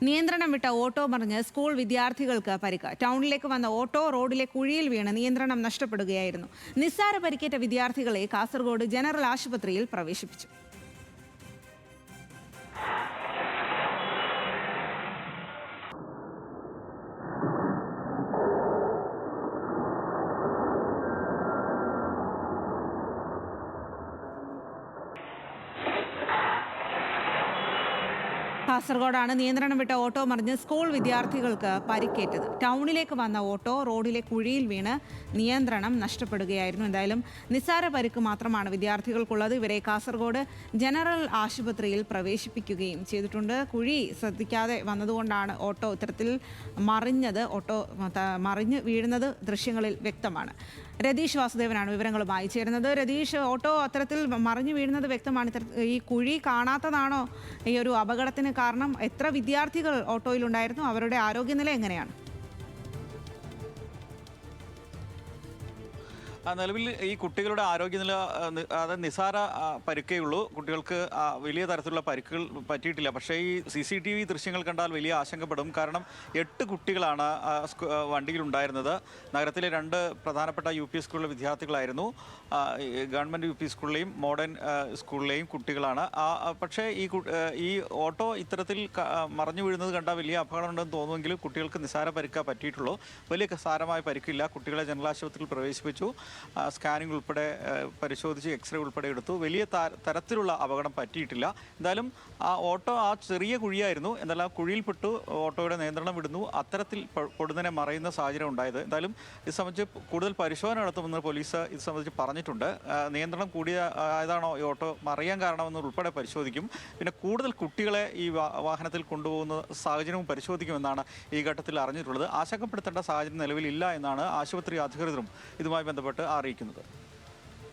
നിയന്ത്രണം വിട്ട ഓട്ടോ മറിഞ്ഞ് സ്കൂൾ വിദ്യാർത്ഥികൾക്ക് പരിക്ക്. ടൗണിലേക്ക് വന്ന ഓട്ടോ റോഡിലെ കുഴിയിൽ വീണ് നിയന്ത്രണം നഷ്ടപ്പെടുകയായിരുന്നു. നിസ്സാര പരിക്കേറ്റ വിദ്യാർത്ഥികളെ കാസർഗോഡ് ജനറൽ ആശുപത്രിയിൽ പ്രവേശിപ്പിച്ചു. കാസർഗോഡാണ് നിയന്ത്രണം വിട്ട ഓട്ടോ മറിഞ്ഞ് സ്കൂൾ വിദ്യാർത്ഥികൾക്ക് പരിക്കേറ്റത്. ടൗണിലേക്ക് വന്ന ഓട്ടോ റോഡിലെ കുഴിയിൽ വീണ് നിയന്ത്രണം നഷ്ടപ്പെടുകയായിരുന്നു. എന്തായാലും നിസ്സാര പരിക്ക് മാത്രമാണ് വിദ്യാർത്ഥികൾക്കുള്ളത്. ഇവരെ കാസർഗോഡ് ജനറൽ ആശുപത്രിയിൽ പ്രവേശിപ്പിക്കുകയും ചെയ്തിട്ടുണ്ട്. കുഴി ശ്രദ്ധിക്കാതെ വന്നതുകൊണ്ടാണ് ഓട്ടോ ഇത്തരത്തിൽ മറിഞ്ഞത്. ഓട്ടോ മറിഞ്ഞ് വീഴുന്നത് ദൃശ്യങ്ങളിൽ വ്യക്തമാണ്. രതീഷ് വാസുദേവനാണ് വിവരങ്ങളുമായി ചേരുന്നത്. രതീഷ്, ഓട്ടോ അത്തരത്തിൽ മറിഞ്ഞു വീഴുന്നത് വ്യക്തമാണ്. ഈ കുഴി കാണാത്തതാണോ ഈ ഒരു അപകടത്തിന് കാരണം? എത്ര വിദ്യാർത്ഥികൾ ഓട്ടോയിലുണ്ടായിരുന്നു? അവരുടെ ആരോഗ്യനില എങ്ങനെയാണ്? നിലവിൽ ഈ കുട്ടികളുടെ ആരോഗ്യനില അതായത് നിസാര പരിക്കേ ഉള്ളൂ. കുട്ടികൾക്ക് വലിയ തരത്തിലുള്ള പരിക്കുകൾ പറ്റിയിട്ടില്ല. പക്ഷേ ഈ CCTV ദൃശ്യങ്ങൾ കണ്ടാൽ വലിയ ആശങ്കപ്പെടും. കാരണം 8 കുട്ടികളാണ് വണ്ടിയിലുണ്ടായിരുന്നത്. നഗരത്തിലെ 2 പ്രധാനപ്പെട്ട UP സ്കൂളിലെ വിദ്യാർത്ഥികളായിരുന്നു. ഗവൺമെൻറ് UP സ്കൂളിലെയും മോഡേൺ സ്കൂളിലെയും കുട്ടികളാണ്. പക്ഷേ ഈ ഓട്ടോ ഇത്തരത്തിൽ മറിഞ്ഞു വീഴുന്നത് കണ്ടാൽ വലിയ അപകടമുണ്ടെന്ന് തോന്നുമെങ്കിലും കുട്ടികൾക്ക് നിസാര പരിക്ക പറ്റിയിട്ടുള്ളൂ. വലിയ സാരമായ പരിക്കില്ല. കുട്ടികളെ ജനറൽ ആശുപത്രിയിൽ പ്രവേശിപ്പിച്ചു. സ്കാനിംഗ് ഉൾപ്പെടെ പരിശോധിച്ച് എക്സ്റേ ഉൾപ്പെടെ എടുത്തു. വലിയ തരത്തിലുള്ള അപകടം പറ്റിയിട്ടില്ല. എന്തായാലും ഓട്ടോ ചെറിയ കുഴിയായിരുന്നു. എന്നാലും കുഴിയിൽപ്പെട്ടു ഓട്ടോയുടെ നിയന്ത്രണം വിടുന്നു. അത്തരത്തിൽ പൊടുന്നനെ മറയുന്ന സാഹചര്യം ഉണ്ടായത്. എന്തായാലും ഇത് സംബന്ധിച്ച് കൂടുതൽ പരിശോധന നടത്തുമെന്ന് പോലീസ് ഇത് സംബന്ധിച്ച് പറഞ്ഞിട്ടുണ്ട്. നിയന്ത്രണം ആയതാണോ ഈ ഓട്ടോ മറിയാൻ കാരണമെന്ന് ഉൾപ്പെടെ പരിശോധിക്കും. പിന്നെ കൂടുതൽ കുട്ടികളെ ഈ വാഹനത്തിൽ കൊണ്ടുപോകുന്ന സാഹചര്യവും പരിശോധിക്കുമെന്നാണ് ഈ ഘട്ടത്തിൽ അറിഞ്ഞിട്ടുള്ളത്. ആശങ്കപ്പെടുത്തേണ്ട സാഹചര്യം നിലവിലില്ല എന്നാണ് ആശുപത്രി അധികൃതരും ഇതുമായി ബന്ധപ്പെട്ട് അറിയിക്കുന്നത്.